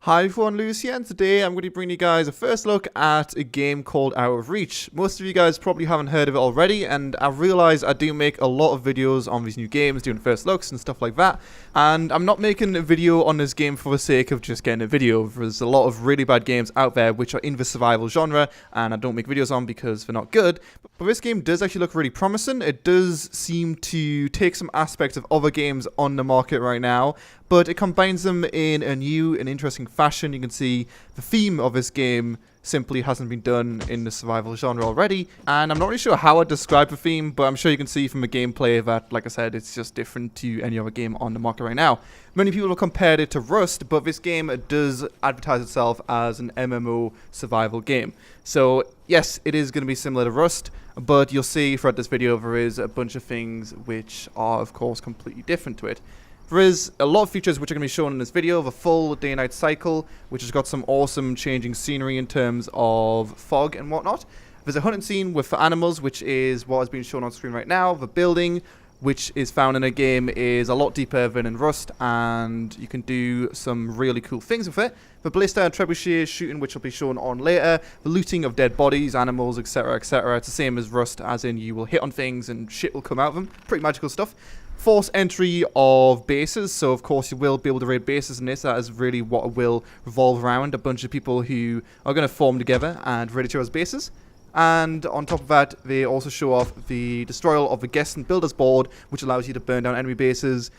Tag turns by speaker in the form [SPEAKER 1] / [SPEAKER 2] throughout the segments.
[SPEAKER 1] Hi everyone, Lewis here, and today I'm going to bring you guys a first look at a game called Out of Reach. Most of you guys probably haven't heard of it already, and I realize I do make a lot of videos on these new games, doing first looks and stuff like that, and I'm not making a video on this game for the sake of just getting a video. There's a lot of really bad games out there which are in the survival genre, and I don't make videos on because they're not good, but this game does actually look really promising. It does seem to take some aspects of other games on the market right now, but it combines them in a new and interesting fashion. You can see the theme of this game simply hasn't been done in the survival genre already, and I'm not really sure how I'd describe the theme, but I'm sure you can see from the gameplay that, like I said, it's just different to any other game on the market right now. Many people have compared it to Rust, but this game does advertise itself as an MMO survival game. So yes, it is going to be similar to Rust, but you'll see throughout this video there is a bunch of things which are, of course, completely different to it. There is a lot of features which are going to be shown in this video. The full day and night cycle, which has got some awesome changing scenery in terms of fog and whatnot. There's a hunting scene with the animals, which is what has been shown on screen right now. The building, which is found in a game, is a lot deeper than in Rust, and you can do some really cool things with it. The ballista and trebuchet shooting, which will be shown on later. The looting of dead bodies, animals, etc., etc. It's the same as Rust, as in you will hit on things and shit will come out of them. Pretty magical stuff. Force entry of bases, so of course you will be able to raid bases in this. That is really what it will revolve around, a bunch of people who are going to form together and raid each other's bases. And on top of that, they also show off the destroyal of the guest and builders board, which allows you to burn down enemy bases.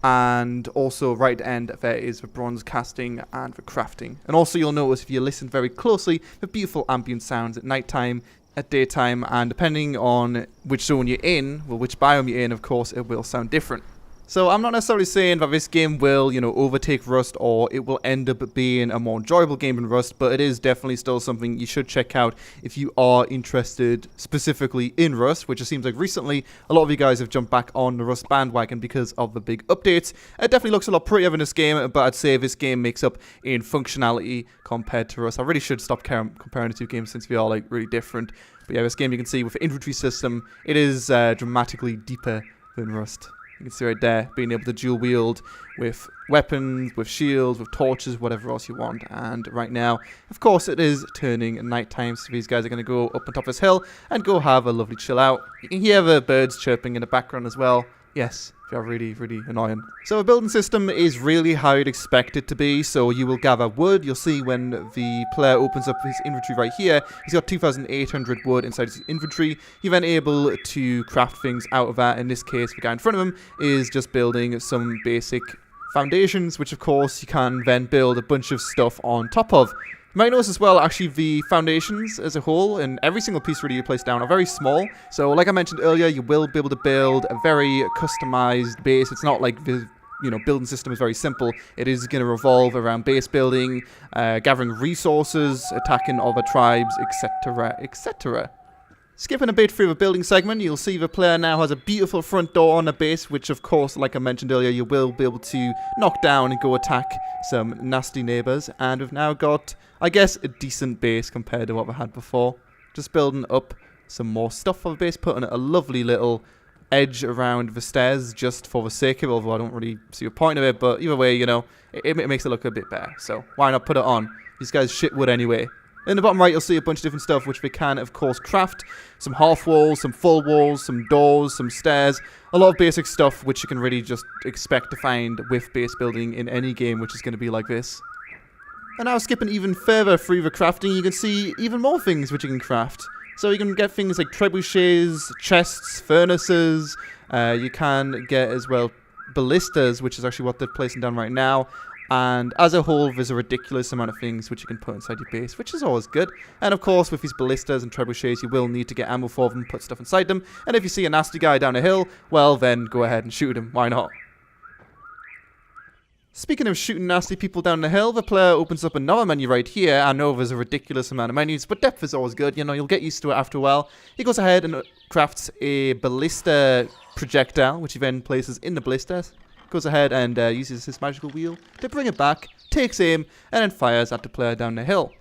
[SPEAKER 1] And also right at the end there is the bronze casting and the crafting. And also you'll notice, if you listen very closely, the beautiful ambient sounds at nighttime, at daytime, and depending on which zone you're in, well, which biome you're in, of course, it will sound different. So I'm not necessarily saying that this game will, overtake Rust, or it will end up being a more enjoyable game than Rust, but it is definitely still something you should check out if you are interested specifically in Rust, which it seems like recently a lot of you guys have jumped back on the Rust bandwagon because of the big updates. It definitely looks a lot prettier than this game, but I'd say this game makes up in functionality compared to Rust. I really should stop comparing the two games since they are really different. But yeah, this game, you can see with the inventory system, it is dramatically deeper than Rust. You can see right there, being able to dual wield with weapons, with shields, with torches, whatever else you want. And right now, of course, it is turning nighttime, so these guys are going to go up on top of this hill and go have a lovely chill out. You can hear the birds chirping in the background as well. Yes, they are really, really annoying. So the building system is really how you'd expect it to be. So you will gather wood. You'll see when the player opens up his inventory right here, he's got 2,800 wood inside his inventory. You're then able to craft things out of that. In this case, the guy in front of him is just building some basic foundations, which of course you can then build a bunch of stuff on top of. You might notice as well, actually, the foundations as a whole, and every single piece really you place down, are very small. So like I mentioned earlier, you will be able to build a very customized base. It's not like the building system is very simple. It is going to revolve around base building, gathering resources, attacking other tribes, etc., etc. Skipping a bit through the building segment, you'll see the player now has a beautiful front door on the base, which of course, like I mentioned earlier, you will be able to knock down and go attack some nasty neighbors. And we've now got, I guess, a decent base compared to what we had before. Just building up some more stuff for the base, putting a lovely little edge around the stairs just for the sake of it, although I don't really see a point of it, but either way, it makes it look a bit better. So why not put it on? These guys shit wood anyway. In the bottom right, you'll see a bunch of different stuff which we can, of course, craft. Some half walls, some full walls, some doors, some stairs. A lot of basic stuff which you can really just expect to find with base building in any game which is going to be like this. And now skipping even further through the crafting, you can see even more things which you can craft. So you can get things like trebuchets, chests, furnaces. You can get as well ballistas, which is actually what they're placing down right now. And as a whole, there's a ridiculous amount of things which you can put inside your base, which is always good. And of course, with these ballistas and trebuchets, you will need to get ammo for them, put stuff inside them. And if you see a nasty guy down a hill, well, then go ahead and shoot him. Why not? Speaking of shooting nasty people down the hill, the player opens up another menu right here. I know there's a ridiculous amount of menus, but depth is always good. You'll get used to it after a while. He goes ahead and crafts a ballista projectile, which he then places in the ballista. Goes ahead and uses his magical wheel to bring it back, takes aim, and then fires at the player down the hill.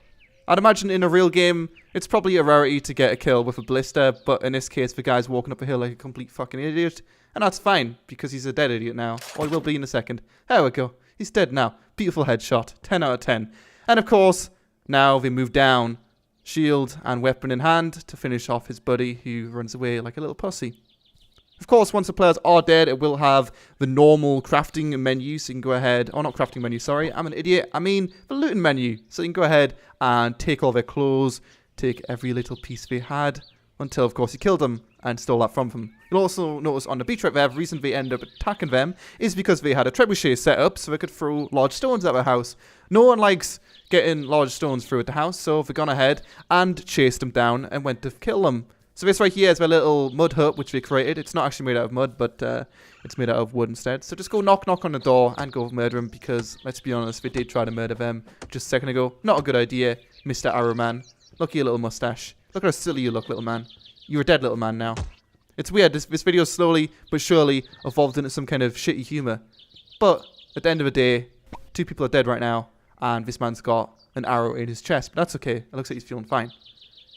[SPEAKER 1] I'd imagine in a real game, it's probably a rarity to get a kill with a ballista, but in this case, the guy's walking up a hill like a complete fucking idiot, and that's fine, because he's a dead idiot now, or he will be in a second. There we go. He's dead now. Beautiful headshot. 10 out of 10. And of course, now they move down, shield and weapon in hand, to finish off his buddy who runs away like a little pussy. Of course, once the players are dead, it will have the normal crafting menu, so you can go ahead, or not crafting menu, sorry, I'm an idiot, I mean the looting menu. So you can go ahead and take all their clothes, take every little piece they had, until of course you killed them and stole that from them. You'll also notice on the beach right there, the reason they end up attacking them is because they had a trebuchet set up so they could throw large stones at their house. No one likes getting large stones through at the house, so they've gone ahead and chased them down and went to kill them. So this right here is their little mud hut which they created. It's not actually made out of mud, but it's made out of wood instead. So just go knock on the door and go murder them, because let's be honest, they did try to murder them just a second ago. Not a good idea, Mr. Arrow Man. Look at your little mustache. Look how silly you look, little man. You're a dead little man now. It's weird, this video slowly but surely evolved into some kind of shitty humour. But at the end of the day, 2 people are dead right now, and this man's got an arrow in his chest. But that's okay, it looks like he's feeling fine.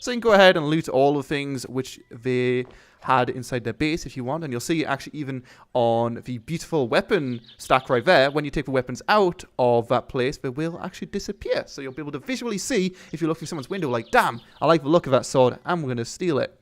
[SPEAKER 1] So you can go ahead and loot all the things which they had inside their base if you want. And you'll see actually even on the beautiful weapon stack right there, when you take the weapons out of that place, they will actually disappear. So you'll be able to visually see if you look through someone's window like, damn, I like the look of that sword, I'm going to steal it.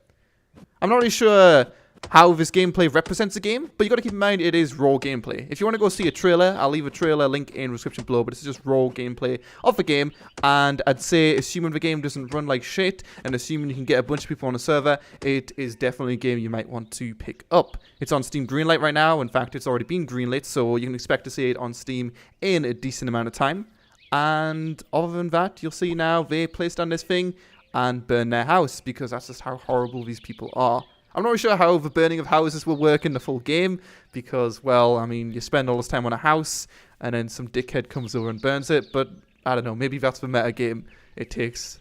[SPEAKER 1] I'm not really sure how this gameplay represents the game, but you got to keep in mind it is raw gameplay. If you want to go see a trailer, I'll leave a trailer link in the description below, but it's just raw gameplay of the game. And I'd say, assuming the game doesn't run like shit, and assuming you can get a bunch of people on a server, it is definitely a game you might want to pick up. It's on Steam Greenlight right now. In fact, it's already been greenlit, so you can expect to see it on Steam in a decent amount of time. And other than that, you'll see now they place down this thing and burn their house, because that's just how horrible these people are. I'm not really sure how the burning of houses will work in the full game, because, well, I mean, you spend all this time on a house, and then some dickhead comes over and burns it, but I don't know, maybe that's the meta game. It takes,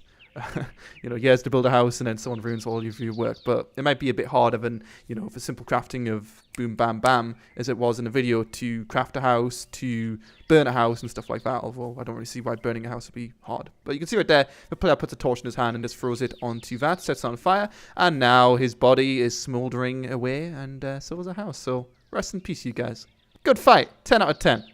[SPEAKER 1] years to build a house, and then someone ruins all of your work, but it might be a bit harder than, the simple crafting of boom, bam, bam, as it was in the video, to craft a house, to burn a house, and stuff like that, although I don't really see why burning a house would be hard. But you can see right there, the player puts a torch in his hand and just throws it onto that, sets it on fire, and now his body is smouldering away, and so is the house. So, rest in peace, you guys. Good fight, 10 out of 10.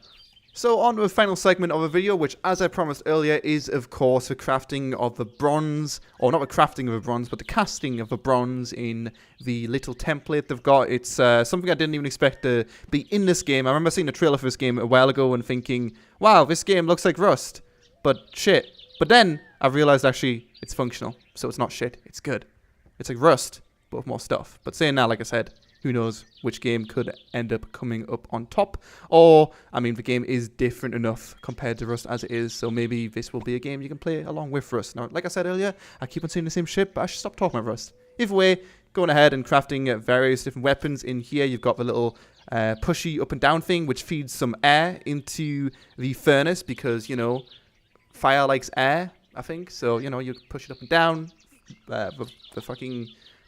[SPEAKER 1] So on to the final segment of the video, which, as I promised earlier, is of course the crafting of the bronze, or not the crafting of the bronze, but the casting of the bronze in the little template they've got. It's something I didn't even expect to be in this game. I remember seeing a trailer for this game a while ago and thinking, wow, this game looks like Rust, but shit. But then I realized actually it's functional, so it's not shit, it's good. It's like Rust, but with more stuff. But saying that, like I said, who knows which game could end up coming up on top. Or, I mean, the game is different enough compared to Rust as it is, so maybe this will be a game you can play along with Rust. Now, like I said earlier, I keep on saying the same shit, but I should stop talking about Rust. Either way, going ahead and crafting various different weapons. In here, you've got the little pushy up and down thing, which feeds some air into the furnace, because, fire likes air, I think. So, you push it up and down,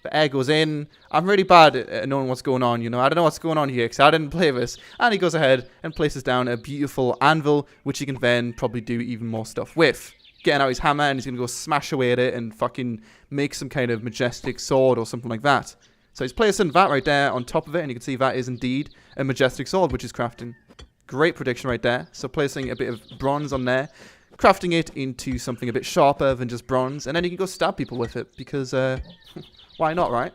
[SPEAKER 1] the air goes in. I'm really bad at knowing what's going on, I don't know what's going on here, because I didn't play this. And he goes ahead and places down a beautiful anvil, which he can then probably do even more stuff with. Getting out his hammer, and he's going to go smash away at it and fucking make some kind of majestic sword or something like that. So he's placing that right there on top of it, and you can see that is indeed a majestic sword, which is crafting. Great prediction right there. So placing a bit of bronze on there, crafting it into something a bit sharper than just bronze, and then you can go stab people with it, because, why not, right?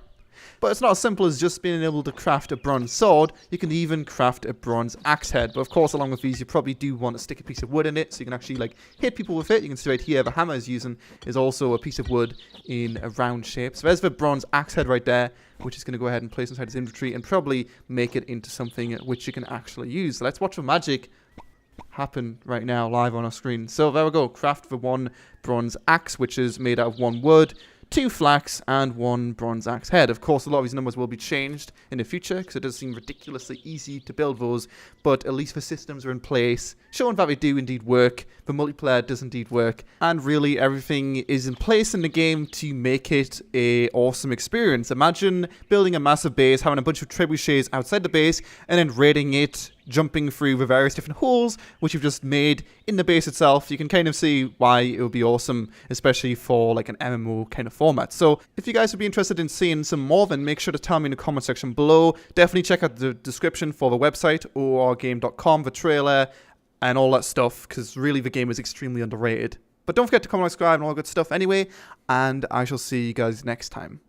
[SPEAKER 1] But it's not as simple as just being able to craft a bronze sword. You can even craft a bronze axe head. But of course, along with these, you probably do want to stick a piece of wood in it, so you can actually hit people with it. You can see right here, the hammer is using is also a piece of wood in a round shape. So there's the bronze axe head right there, which is going to go ahead and place inside his inventory and probably make it into something which you can actually use. So let's watch the magic happen right now live on our screen. So there we go. Craft the one bronze axe, which is made out of 1 wood, 2 flax, and 1 bronze axe head. Of course, a lot of these numbers will be changed in the future, because it does seem ridiculously easy to build those, but at least the systems are in place, showing that they do indeed work, the multiplayer does indeed work, and really everything is in place in the game to make it a awesome experience. Imagine building a massive base, having a bunch of trebuchets outside the base, and then raiding it, jumping through the various different holes which you've just made in the base itself. You can kind of see why it would be awesome, especially for an MMO kind of format. So if you guys would be interested in seeing some more, then make sure to tell me in the comment section below. Definitely check out the description for the website, orgame.com, the trailer, and all that stuff, because really the game is extremely underrated. But don't forget to comment, subscribe, and all good stuff anyway, and I shall see you guys next time.